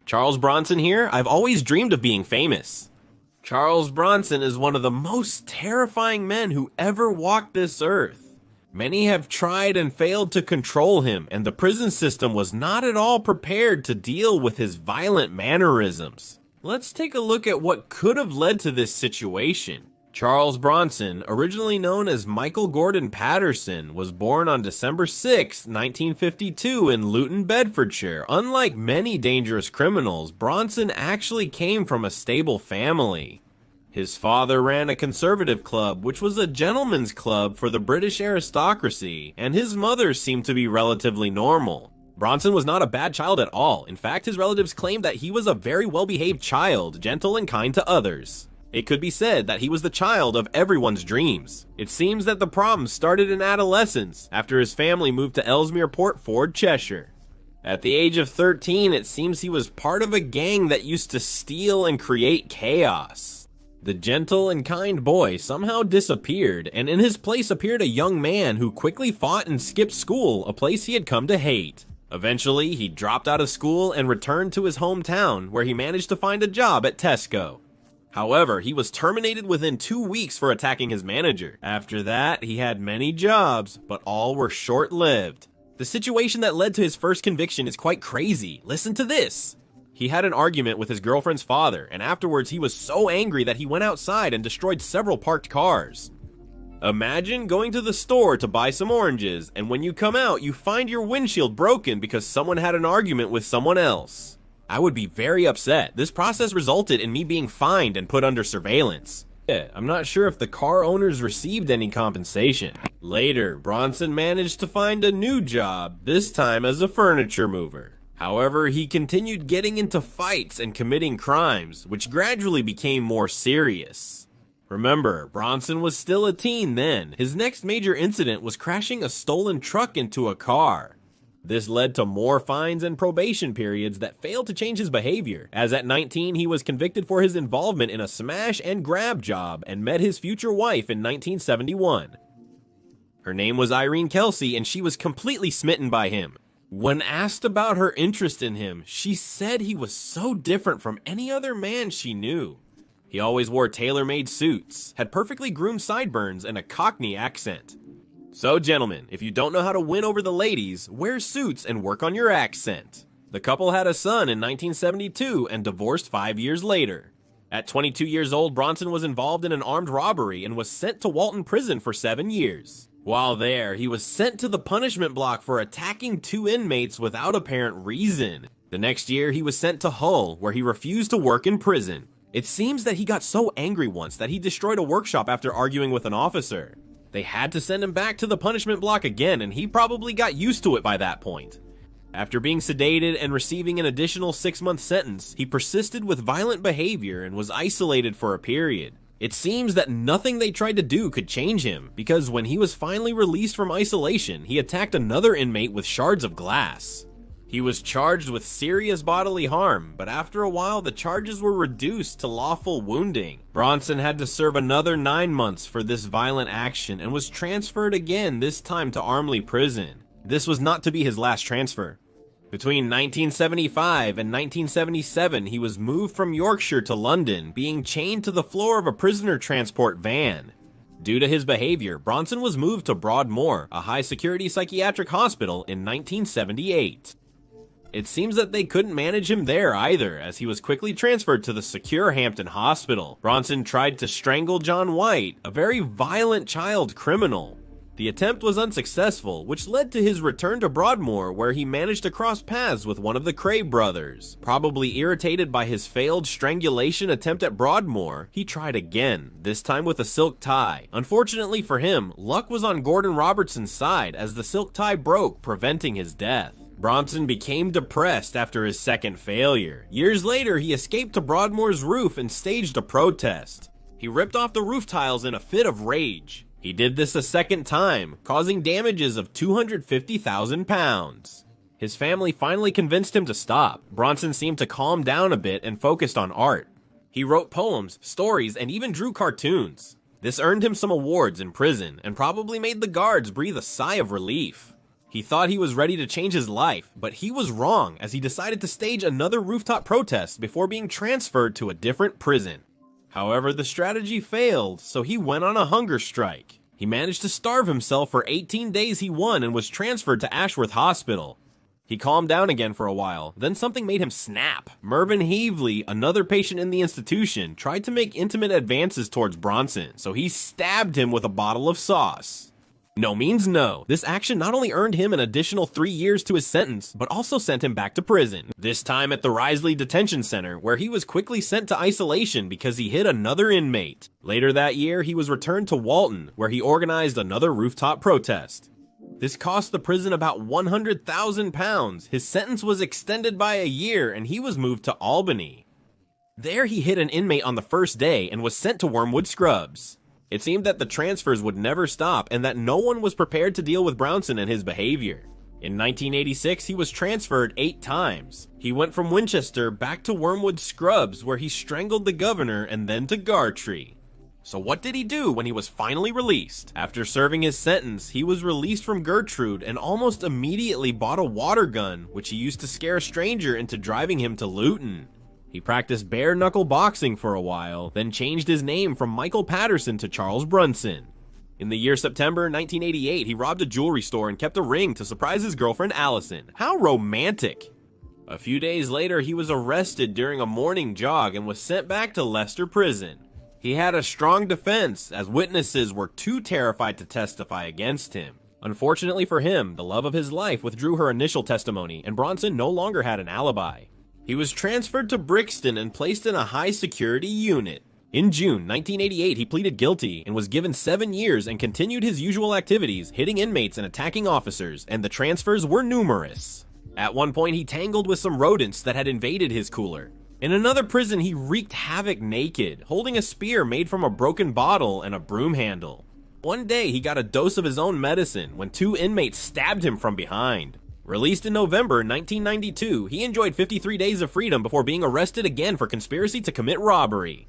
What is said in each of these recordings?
Charles Bronson here. I've always dreamed of being famous. Charles Bronson is one of the most terrifying men who ever walked this earth. Many have tried and failed to control him, and the prison system was not at all prepared to deal with his violent mannerisms. Let's take a look at what could have led to this situation. Charles Bronson, originally known as Michael Gordon Patterson, was born on December 6, 1952 in Luton, Bedfordshire. Unlike many dangerous criminals, Bronson actually came from a stable family. His father ran a conservative club, which was a gentleman's club for the British aristocracy, and his mother seemed to be relatively normal. Bronson was not a bad child at all. In fact, his relatives claimed that he was a very well-behaved child, gentle and kind to others. It could be said that he was the child of everyone's dreams. It seems that the problem started in adolescence, after his family moved to Ellesmere Port Ford, Cheshire. At the age of 13, it seems he was part of a gang that used to steal and create chaos. The gentle and kind boy somehow disappeared, and in his place appeared a young man who quickly fought and skipped school, a place he had come to hate. Eventually, he dropped out of school and returned to his hometown, where he managed to find a job at Tesco. However, he was terminated within 2 weeks for attacking his manager. After that, he had many jobs, but all were short-lived. The situation that led to his first conviction is quite crazy. Listen to this. He had an argument with his girlfriend's father, and afterwards he was so angry that he went outside and destroyed several parked cars. Imagine going to the store to buy some oranges, and when you come out, you find your windshield broken because someone had an argument with someone else. I would be very upset. This process resulted in me being fined and put under surveillance. I'm not sure if the car owners received any compensation. Later, Bronson managed to find a new job, this time as a furniture mover. However, he continued getting into fights and committing crimes, which gradually became more serious. Remember, Bronson was still a teen then. His next major incident was crashing a stolen truck into a car. This led to more fines and probation periods that failed to change his behavior, as at 19 he was convicted for his involvement in a smash and grab job and met his future wife in 1971. Her name was Irene Kelsey, and she was completely smitten by him. When asked about her interest in him, she said he was so different from any other man she knew. He always wore tailor-made suits, had perfectly groomed sideburns, and a Cockney accent. So gentlemen, if you don't know how to win over the ladies, wear suits and work on your accent. The couple had a son in 1972 and divorced 5 years later. At 22 years old, Bronson was involved in an armed robbery and was sent to Walton Prison for 7 years. While there, he was sent to the punishment block for attacking 2 inmates without apparent reason. The next year, he was sent to Hull, where he refused to work in prison. It seems that he got so angry once that he destroyed a workshop after arguing with an officer. They had to send him back to the punishment block again, and he probably got used to it by that point. After being sedated and receiving an additional 6-month sentence, he persisted with violent behavior and was isolated for a period. It seems that nothing they tried to do could change him, because when he was finally released from isolation, he attacked another inmate with shards of glass. He was charged with serious bodily harm, but after a while the charges were reduced to lawful wounding. Bronson had to serve another 9 months for this violent action and was transferred again, this time to Armley Prison. This was not to be his last transfer. Between 1975 and 1977, he was moved from Yorkshire to London, being chained to the floor of a prisoner transport van. Due to his behavior, Bronson was moved to Broadmoor, a high-security psychiatric hospital, in 1978. It seems that they couldn't manage him there either, as he was quickly transferred to the secure Hampton Hospital. Bronson tried to strangle John White, a very violent child criminal. The attempt was unsuccessful, which led to his return to Broadmoor, where he managed to cross paths with one of the Cray brothers. Probably irritated by his failed strangulation attempt at Broadmoor, he tried again, this time with a silk tie. Unfortunately for him, luck was on Gordon Robertson's side, as the silk tie broke, preventing his death. Bronson became depressed after his second failure. Years later, he escaped to Broadmoor's roof and staged a protest. He ripped off the roof tiles in a fit of rage. He did this a second time, causing damages of £250,000. His family finally convinced him to stop. Bronson seemed to calm down a bit and focused on art. He wrote poems, stories, and even drew cartoons. This earned him some awards in prison and probably made the guards breathe a sigh of relief. He thought he was ready to change his life, but he was wrong as he decided to stage another rooftop protest before being transferred to a different prison. However, the strategy failed, so he went on a hunger strike. He managed to starve himself for 18 days he won and was transferred to Ashworth Hospital. He calmed down again for a while, then something made him snap. Mervyn Heavely, another patient in the institution, tried to make intimate advances towards Bronson, so he stabbed him with a bottle of sauce. No means no. This action not only earned him an additional 3 years to his sentence, but also sent him back to prison, this time at the Risley Detention Center, where he was quickly sent to isolation because he hit another inmate. Later that year, he was returned to Walton, where he organized another rooftop protest. This cost the prison about £100,000. His sentence was extended by a year, and he was moved to Albany. There he hit an inmate on the first day and was sent to Wormwood Scrubs. It seemed that the transfers would never stop and that no one was prepared to deal with Bronson and his behavior. In 1986, he was transferred 8 times. He went from Winchester back to Wormwood Scrubs, where he strangled the governor, and then to Gartree. So what did he do when he was finally released? After serving his sentence, he was released from Gertrude and almost immediately bought a water gun, which he used to scare a stranger into driving him to Luton. He practiced bare-knuckle boxing for a while, then changed his name from Michael Patterson to Charles Bronson. In the year September 1988, he robbed a jewelry store and kept a ring to surprise his girlfriend Allison. How romantic! A few days later, he was arrested during a morning jog and was sent back to Leicester Prison. He had a strong defense, as witnesses were too terrified to testify against him. Unfortunately for him, the love of his life withdrew her initial testimony, and Bronson no longer had an alibi. He was transferred to Brixton and placed in a high-security unit. In June 1988, he pleaded guilty and was given 7 years and continued his usual activities, hitting inmates and attacking officers, and the transfers were numerous. At one point, he tangled with some rodents that had invaded his cooler. In another prison, he wreaked havoc naked, holding a spear made from a broken bottle and a broom handle. One day, he got a dose of his own medicine when 2 inmates stabbed him from behind. Released in November 1992, he enjoyed 53 days of freedom before being arrested again for conspiracy to commit robbery.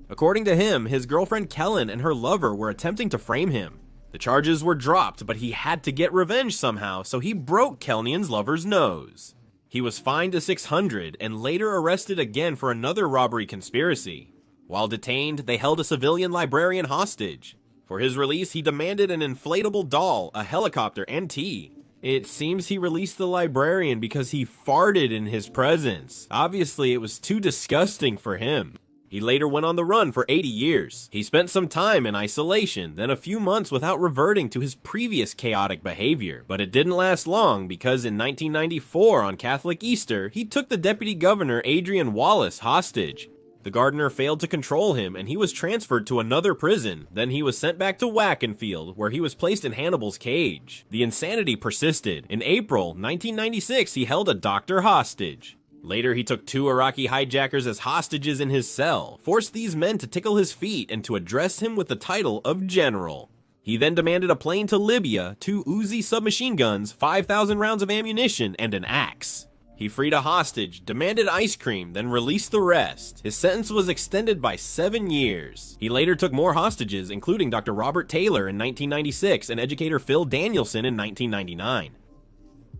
According to him, his girlfriend Kellen and her lover were attempting to frame him. The charges were dropped, but he had to get revenge somehow, so he broke Kellnian's lover's nose. He was fined to $600 and later arrested again for another robbery conspiracy. While detained, they held a civilian librarian hostage. For his release, he demanded an inflatable doll, a helicopter, and tea. It seems he released the librarian because he farted in his presence. Obviously, it was too disgusting for him. He later went on the run for 80 years. He spent some time in isolation, then a few months without reverting to his previous chaotic behavior. But it didn't last long because in 1994 on Catholic Easter, he took the deputy governor Adrian Wallace hostage. The gardener failed to control him and he was transferred to another prison. Then he was sent back to Wackenfield, where he was placed in Hannibal's cage. The insanity persisted. In April 1996, he held a doctor hostage. Later, he took 2 Iraqi hijackers as hostages in his cell, forced these men to tickle his feet and to address him with the title of General. He then demanded a plane to Libya, 2 Uzi submachine guns, 5,000 rounds of ammunition, and an axe. He freed a hostage, demanded ice cream, then released the rest. His sentence was extended by 7 years. He later took more hostages, including Dr. Robert Taylor in 1996 and educator Phil Danielson in 1999.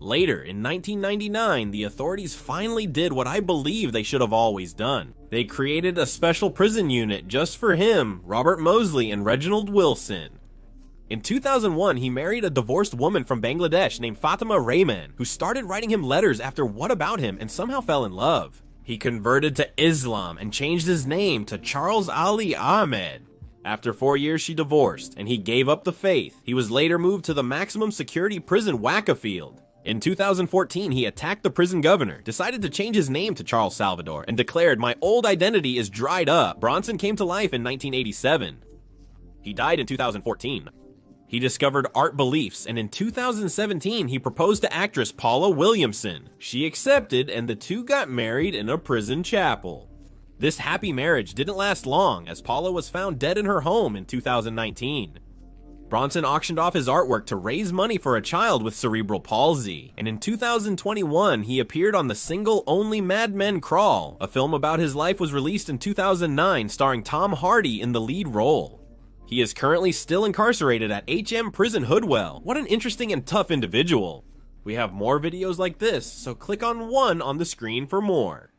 Later, in 1999, the authorities finally did what I believe they should have always done. They created a special prison unit just for him, Robert Mosley, and Reginald Wilson. In 2001, he married a divorced woman from Bangladesh named Fatima Rehman, who started writing him letters after What About Him and somehow fell in love. He converted to Islam and changed his name to Charles Ali Ahmed. After 4 years, she divorced, and he gave up the faith. He was later moved to the maximum security prison Wackenfield. In 2014, he attacked the prison governor, decided to change his name to Charles Salvador, and declared, "My old identity is dried up." Bronson came to life in 1987. He died in 2014. He discovered art beliefs, and in 2017, he proposed to actress Paula Williamson. She accepted, and the two got married in a prison chapel. This happy marriage didn't last long, as Paula was found dead in her home in 2019. Bronson auctioned off his artwork to raise money for a child with cerebral palsy, and in 2021, he appeared on the single Only Mad Men Crawl. A film about his life was released in 2009, starring Tom Hardy in the lead role. He is currently still incarcerated at HM Prison Hoodwell. What an interesting and tough individual. We have more videos like this, so click on one on the screen for more.